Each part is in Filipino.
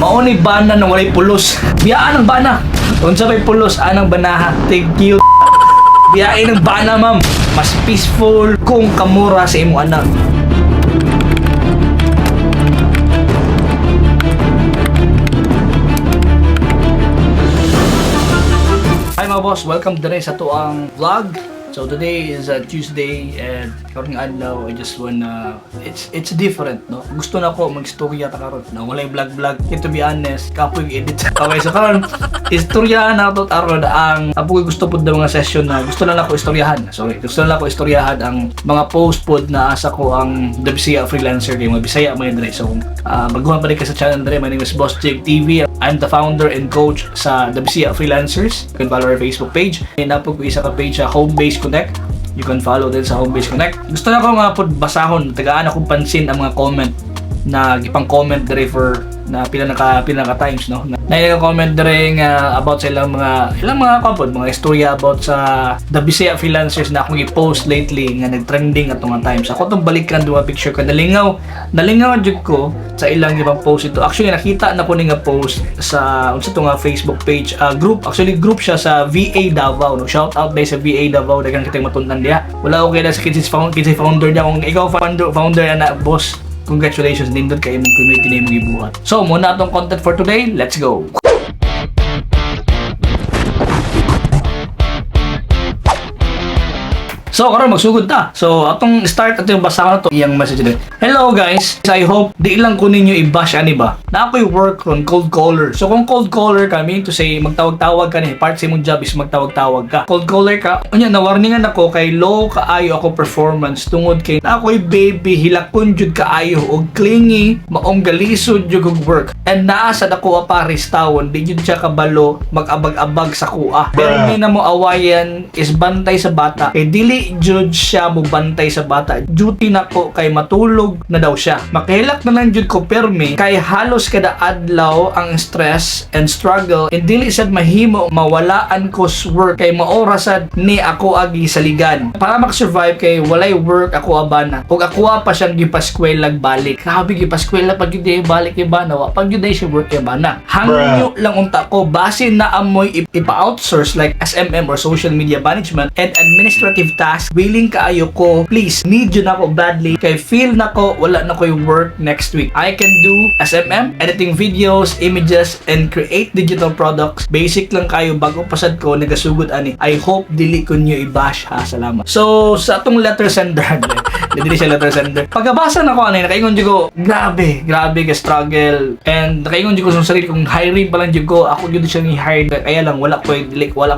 Mauni bana nang walay pulos. Biyaan ang bana. Unsa may pulos anang banaha. Thank you. Biyain ang bana, ma'am. Mas peaceful kung kamura sa imong anak. Hi mga boss, welcome today sa tuang vlog. So today is Tuesday and karong adlaw I just wanna it's different, no? Gusto na ko magstorya ta karon. No, walay vlog. To be honest, kapoy edit. Okay, so karon istorya na to aron ang apoy gusto pud ng mga session na gusto na ako istoryahan. Gusto na ako istoryahan ang mga post pod na asa ko ang The Bisaya Freelancer kay mga Bisaya may dire. So baguhan pa rin ka sa channel dire. My name is Boss Jake TV. I'm the founder and coach sa The Bisaya Freelancers. You can follow our Facebook page. Napog ko isa ka page sa Homebase Connect. You can follow din sa Homebase Connect. Gusto na ko mga pod basahon, tagaan akong pansin ang mga comment na gipang comment dire for na pila naka times, no. Naka-comment dire about sa ilang mga kapod, mga istorya about sa The Bisaya Freelancers na akong i-post lately nga nag-trending atong mga times. Ako tong balikan duwa picture ko nalingaw jud ko sa ilang ibang post ito. Actually nakita na ko ni nga post sa unsa to nga Facebook page, group siya sa VA Davao, no. Shout out day sa VA Davao, daghang kitay matundan diha. Wala ko kay sa kids founder diya, kung ikaw founder na boss. Congratulations din doon kay imong community na imong gibuhat. So, muna atong content for today. Let's go! So, karon magsugod ta. So, atong start atong basa na to iyang message din. Hello guys. I hope di lang ko ninyo i-bash ani ba. Na ako'y work on cold caller. So, kung cold caller ka, meaning to say magtawag-tawag ka ni, part sa imong job is magtawag-tawag ka. Cold caller ka. Unya na-warningan ako kay low kaayo ako performance tungod kay na ako'y baby hilakon jud kaayo og clingy, maong galisod jud og work. And naa sa dako paris tawon, di jud siya kabalo mag-abag-abag sa kuha. Pero may namo awayan is bantay sa bata. Kay dili jud siya mo bantay sa bata. Duty na ko kay matulog na daw siya. Makahilak na lang jud ko permi kay halos kada adlaw ang stress and struggle and dili sad mahimo mawalaan ko sa work kay maorasad ni ako agi saligan. Para mag-survive kay walay work ako abana. Ug ako pa siyang gipaskwela balik. Grabe gipaskwela pag yun balik ibana wa pag yun siya work ibana. Hangyo lang unta ko base na amoy ipa-outsource like SMM or social media management and administrative tasks. Willing kaayo ko, please, need yun ako badly kay feel na ko wala na ko yung work next week. I can do SMM, editing videos, images, and create digital products. Basic lang kayo bago pasad ko nagasugod ani. I hope dili ko nyo i-bash ha. Salamat. So sa atong letter sender dili siya letter sender. Pagkabasa na ko ani nakaingon jud ko grabe ka struggle and nakaingon jud ko sa sarili kong hiring pa lang jud ko ako jud siya ni hire kaya lang wala ko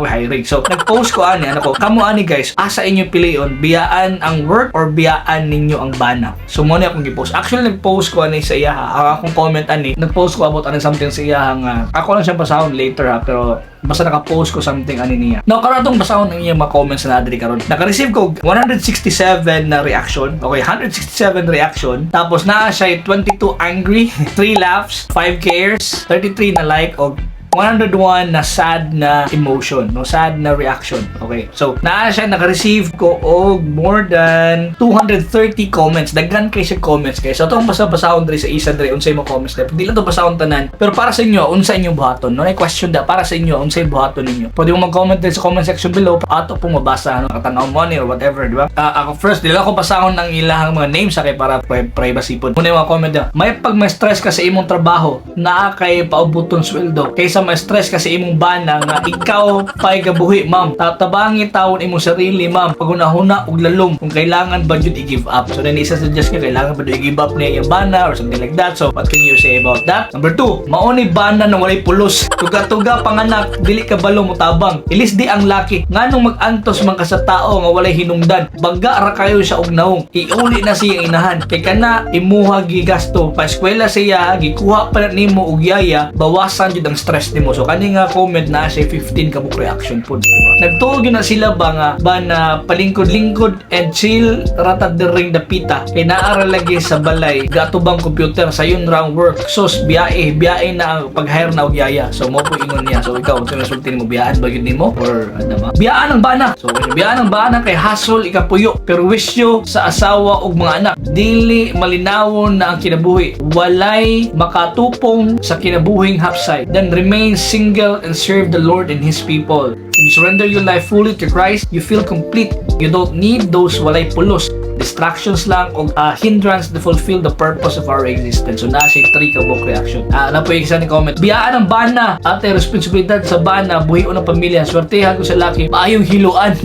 hiring. So nag-post ko ani ko kamo ani guys asa inyo pilion biyaan ang work or biyaan ninyo ang bana. So mo ni akong gi-post. Actually nag-post ko ani sa iya ha. Ang akong comment ani nag-post ko about something sa iya nga ako lang siya pasahon later ha pero basta naka-post ko something ani niya. No, karon atong basahon ang iyang mga comments na adri karon. Naka-receive ko 167 na reaction. Okay, 167 reaction. Tapos naa siya 22 angry, 3 laughs, 5 cares, 33 na like og 101 na sad na emotion, no, sad na reaction. Okay, so naa siya naka-receive ko og more than 230 comments. Daghan kay siya comments kay. So atong basa-basahon diri sa isa diri unsay mo comments diri. Dili to basahon tanan. Pero para sa inyo, unsa inyong buhaton? No, ay question da para sa inyo, unsay buhaton ninyo? Pwede mo mag-comment din sa comment section below. Ato pong mabasa no, katanaw mo ni or whatever, di ba? Ako first, dili ako basahon ang ilahang mga names kay para privacy pod. Muna yung mga comment da. May pag may stress ka sa imong trabaho, naa kay paubuton sweldo. Kaysa ma-stress kasi imong bana nga ikaw pay gabuhi ma'am tatabangi tawon imong sarili ma'am pagunahuna og lalom kung kailangan ba jud i-give up. So then isa suggest ka kailangan ba i-give up niya yung bana or something like that. So what can you say about that? Number 2, mauni bana nang walay pulos tuga-tuga panganak dili ka balo mo tabang ilis di ang laki nganong mag-antos man ka sa tao nga walay hinungdan baga ra kayo siya og naong iuli na siyang inahan kay kana imuha gigasto pa eskwela siya gikuha pa nimo og yaya bawasan jud ang stress next nimo. So kani nga comment na siya 15 kabuk reaction po. Nagtuog na sila ba na palingkod-lingkod and chill ratad ring dapita kay naara lagi sa balay gatubang computer sa yun round work. So biyae na ang pag-hire na og yaya. So mo po ingon niya. So ikaw unsa resulti nimo, biyaan ba gyud nimo or ano ba? Biyaan ang bana. So biyaan ang bana kay hustle ikapuyo pero wisyo sa asawa ug mga anak. Dili malinawon na ang kinabuhi. Walay makatupong sa kinabuhing hapsay. Then remain single and serve the Lord and His people. When you surrender your life fully to Christ, you feel complete. You don't need those walay pulos, distractions lang o hindrance to fulfill the purpose of our existence. So nasa 3 kabuk reaction. Na po yung isa ni comment. Biyaan ang bana at responsibilidad sa bana, buhion ng pamilya. Swertehan ko sa laki, maayong hiluan.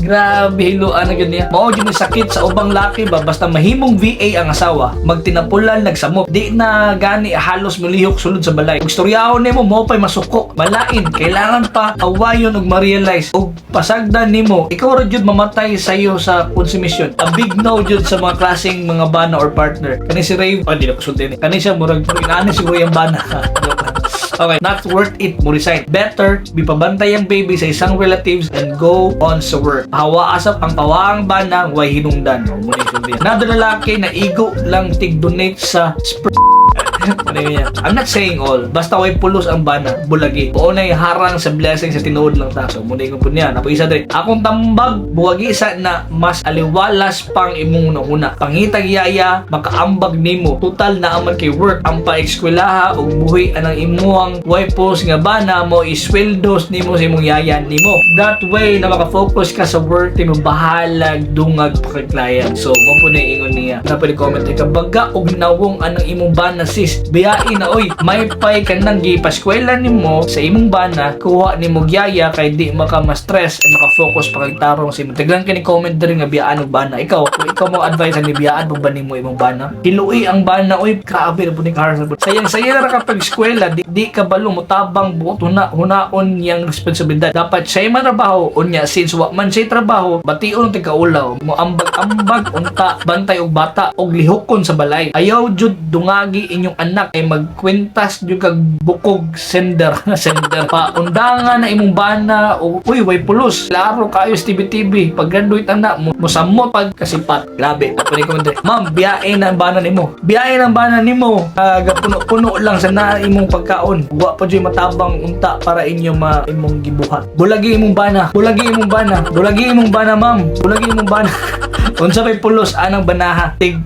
Grabe, hiluan na ganyan. Mao yun yung sakit sa ubang laki ba, basta mahimong VA ang asawa, magtinapulan, nagsamot. Di na gani halos mulihok sulod sa balay. Ug storyahon nimo mo pa'y masuko. Malain, kailangan pa awayon ug ma-realize ug pasagdan nimo, ikaw ra jud mamatay sayo sa konsumisyon. A big no jud sa mga klaseng mga bana or partner. Kani si Ray, di na kusulti ni. Kani siya murag inaani siguro yung bana. Okay, not worth it mo resign. Better, bipabantay ang baby sa isang relatives and go on sa work. Hawa asap ang tawaang bana, way hinungdan. Another lalaki na igo lang tig-donate sa I'm not saying all. Basta way pulos ang bana, bulagi. O na harang sa blessing sa tinuod lang ta. So muna ko po niya. Napaisa din. Akong tambag, buwagi isa na mas aliwalas pang imong nauna. Pangitag yaya, makaambag nimo. Total na aman kay work. Ang paekskwelaha o buhi anang imuang way pos nga bana mo isweldos nimo sa imong yaya nimo. That way na makafocus ka sa work, di mo bahalag dungag pa kay client. So mo po na ingon niya. Napali comment ikabaga og nawong anang imong bana sis. Biyain na oy, may pay ka nang gipaskwela nimo sa imong bana, kuha nimo gyaya kay di maka ma-stress at maka-focus pa kay tarong sa imong. Tiglan kini comment diri nga biyaan og bana. Ikaw, kung ikaw mo advice ani biyaan og ba nimo imong bana? Hiluoy ang bana oy, grabe na pud ni Carson. Sayang ra ka pag eskwela, di ka balo mo tabang buot hunaon yang responsibilidad. Dapat siya man trabaho unya since wa man siya trabaho, bation ti kaulaw mo ambag unta bantay og bata og lihokon sa balay. Ayaw jud dungagi inyong anak ay magkwentas jud kag bukog sender pa undangan na imong bana o uy way pulos laro kayo sa TV pag graduate anak mo mosamot pag kasipat. Grabe ako ni comment. Ma'am, biyain ang bana nimo gapuno-puno lang sa na imong pagkaon. Wa pa jud matabang unta para inyo imong gibuhat. Bulagi imong bana ma'am. Bulagi imong bana. Unsa may pulos anang banaha tig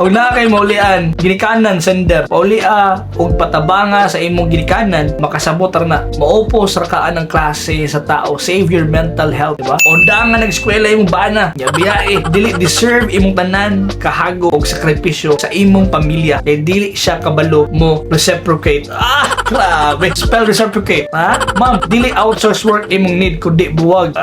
og na kay maulian ginikanan sender paulia og patabanga sa imong ginikanan makasabot ra na maupos ra kaan ang klase sa tao, save your mental health, diba? O nga nag-eskwela imong bana nya biyae dili deserve imong tanan kahago og sakripisyo sa imong pamilya kay dili siya kabalo mo reciprocate. Grabe spell reciprocate, ha? Ma'am, dili outsource work imong need kundi buwag.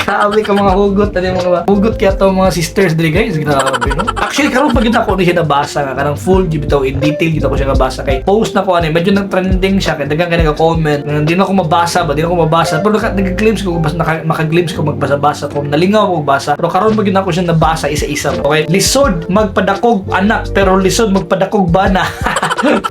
Grabe ka mga hugot ani mga hugot kaya to mga sisters dili guys, grabe no. Actually karon pag ako ni siya nabasa nga kanang full bitaw in detail kita ko siya nabasa kay post na ko ani medyo nang trending siya kay daghang kay nag-comment hindi na ako mabasa pero nag-glimpse ko maka-glimpse ko magbasa-basa ko nalingaw ko basa pero karon pag ako siya nabasa isa-isa. Okay, lisod magpadakog anak pero lisod magpadakog bana.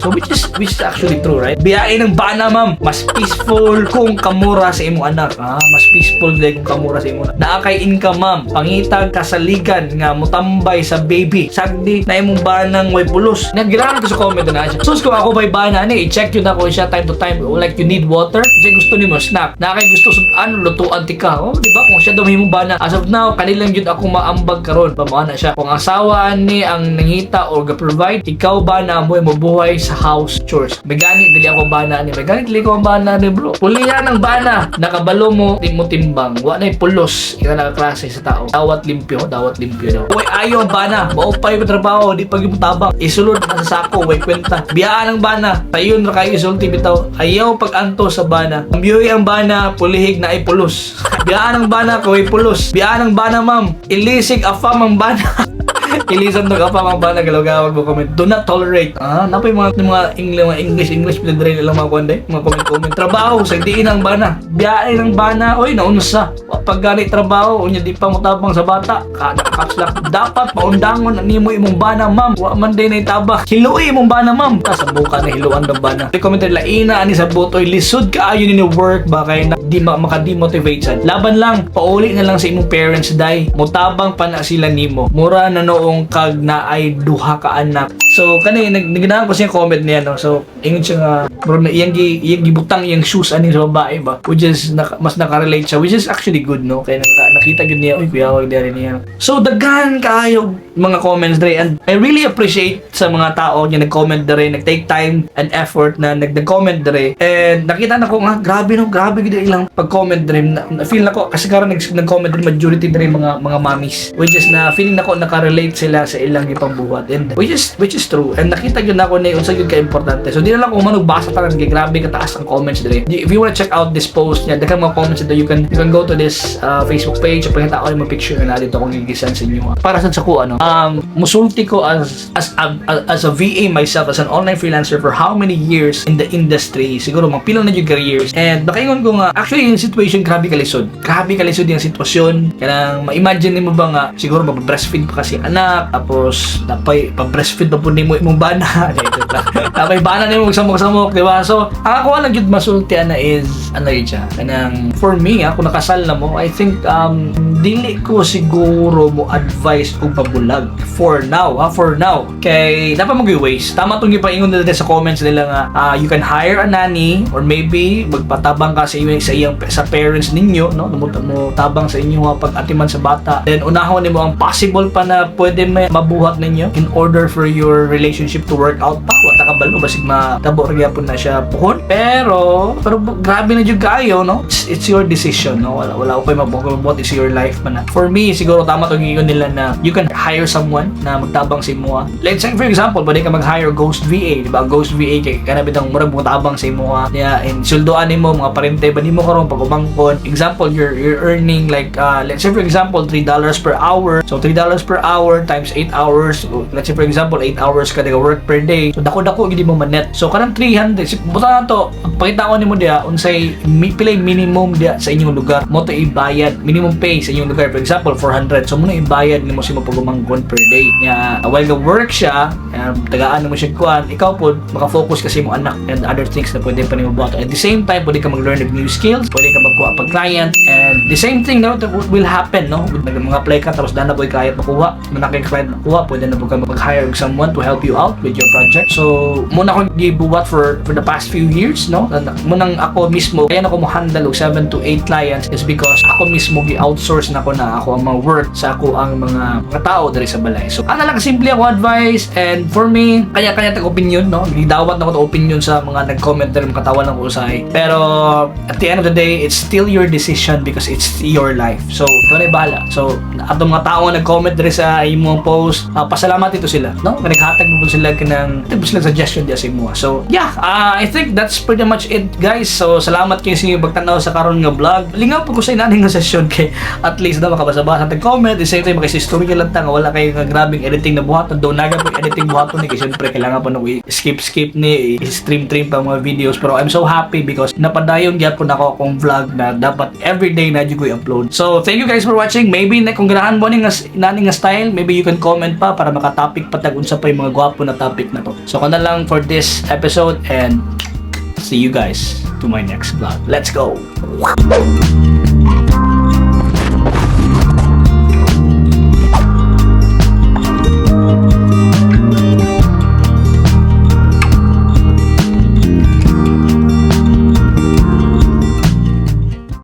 So which is actually true, right? Biyain ng bana ma'am, mas peaceful kung kamura sa imong anak. Mas peaceful dili kung kamura sa imong anak. Naakay income ma'am, pangitag kasaligan nga mutambay sa baby. Sagdi na imong banang way pulos. Nagirahan ko sa comment na siya. So kung ako bay bana ni, i-check yun ako siya time to time. Like you need water, kasi gusto nimo snack. Naakay gusto sudan lutuan ti ka. Oh, di ba? Kung siya daw himong bana. As of now, kanilang yun ako maambag karon. Pamana siya. Kung asawa ni ang nangita or ga-provide, ikaw bana mo mabuhay sa house chores. May gani dili ako bana ni. May gani dili ko ang bana ni bro. Pulihan ang bana. Nakabalo mo, di mo timbang. Wa na'y pulos. Ika nakaklase sa tao. Dawat limpyo daw. Uy, ayaw ang bana. Maupay mo trabaho. Di pag tabang. Isulod na sa sako. Way kwenta. Biyaan ang bana. Tayon ra kayo isulti bitaw. Ayaw pag-anto sa bana. Ambiyoy ang bana. Pulihig na ay pulos. Biyaan ang bana. Kaway pulos. Biyaan ang bana ma'am. Ilisig afam ang bana. Ilisan to ka pa mga bana galawgawag mo comment. Do not tolerate. Napay mga English pinadre nila mga kuanday, mga comment. Trabaho sa diin ang bana. Biyahe ng bana. Oy, naunsa. Pag gani trabaho, unya di pa mo tabang sa bata. Kada kapslak. Dapat paundangon nimo imong bana, ma'am. Wa man day na itaba. Hiluoy imong bana, ma'am. Kasabukan na hiluan ng bana. Comment laina ani sa botoy lisod kaayo ni work ba kay di maka-demotivate sad. Laban lang, pauli na lang sa imong parents day. Mutabang pa na sila nimo. Mura na noong kag na ay duha ka anak. So kani nagnanahan ko siya comment niya no. So ingon siya nga bro na iyang gibutang iyang shoes ani sa babae ba, which is mas nakarelate siya, which is actually good no. Kaya nakita gid niya, uy kuya wag diri niya. So daghan kaayo mga comments dre, and I really appreciate sa mga tao nga nag-comment dere, nag-take time and effort na nag-comment dere. And nakita na ko nga grabe gid ilang pag-comment dere. Na-feel na ko kasi karon nag-comment dere majority dere mga mommies, which is na feeling na ko nakarelate sila sa ilang gipambuhat, and which is true. And nakita gyud nako na unsa gyud ka importante. So di na lang ko manugbasa tanan kay grabe kataas ang comments dere. If you wanna check out this post niya, daghang mga comments dere, you can go to this Facebook page, pagkita ko yung mga picture na dito akong gigisan sa inyo. Para sa ko ano, musulti ko as a VA myself, as an online freelancer for how many years in the industry, siguro mga pila na yung careers. And nakaingon ko nga actually yung situation grabe kalisod yung sitwasyon. Kanang ma-imagine mo ba nga siguro mag-breastfeed pa kasi anak, tapos napay pa-breastfeed pa po nimo imong bana. Napay bana nimo samok-samok, di ba? So ang ako lang jud masultian na is ano yun siya, kanang for me kung nakasal na mo, I think dili ko siguro mo advice og pabulag for now kay dapat mag-waste. Tama tong gipaingon nila sa comments nila nga you can hire a nanny, or maybe magpatabang ka sa parents ninyo no, mo tabang sa inyo pag-atiman sa bata, then unahon nimo ang possible pa na pwede mabuhat ninyo in order for your relationship to work out pa. Wala ka balo basig matabo ra gyapon na siya puhon, pero grabe na jud kaayo no. It's your decision no, wala ko mabuhat, is your life man. For me siguro tama tong giingon nila na you can hire someone na magtabang sa imo. Let's say for example, pwede ka mag-hire ghost VA, di ba? Ghost VA kay kana bitang murag mutabang sa imo niya, and suldoan nimo mga parente ba nimo karon pag umangkon. Example, you're earning like let's say for example $3 per hour. So $3 per hour times 8 hours. So, let's say for example 8 hours ka work per day. So dako gid mo manet. So kanang 300 buta na to. Pagpakita ko nimo dia unsay pilay minimum dia sa inyong lugar. Mo to ibayad minimum pay sa inyong lugar. For example 400. So mo na ibayad nimo sa pag umangkon per day. Nya while the work siya, tagaan mo siya kuan, ikaw po maka-focus kasi mo anak and other things na pwede pa nimo buhat. At the same time, pwede ka mag-learn of new skills, pwede ka magkuha pag client, and the same thing na will happen no. Mag-apply ka tapos dana boy kaya makuha, manakay client makuha, pwede na po ka mag-hire of someone to help you out with your project. So muna ko gibuhat for the past few years no. Munang ako mismo kaya na ko mo handle og 7 to 8 clients is because ako mismo gi-outsource na ko ang mga work sa ako ang mga tao diri sa balay. So ana lang simple ako advice, and for me kanya-kanya tag opinion no. Gidawat na ko opinion sa mga nag-comment diri makatawan lang ko usay. Pero at the end of the day, it's still your decision because it's your life. So ikaw na bahala. So atong mga tao nga nag-comment diri sa imong post, pasalamat ito sila no. Naghatag mo sila kanang sila suggestion dia sa imo. So yeah, I think that's pretty much it guys. So salamat kayo sa inyo pagtanaw sa karon nga vlog. Lingaw po ko sa inaning nga session kay at least daw makabasa-basa tag comment. The same time makasistorya lang ta nga wala kay nga grabing editing na buhaton. Do naga po editing buhaton ni kasi syempre kailangan pa no skip ni stream pa mga videos, pero I'm so happy because napadayon gyapon ako akong vlog na dapat everyday na jud ko i-upload. So thank you guys for watching. Maybe na kung ganahan mo ning nga style, maybe you can comment pa para maka-topic pa tag unsa pa yung mga gwapo na topic na to. So kana lang for this episode, and see you guys to my next vlog. Let's go.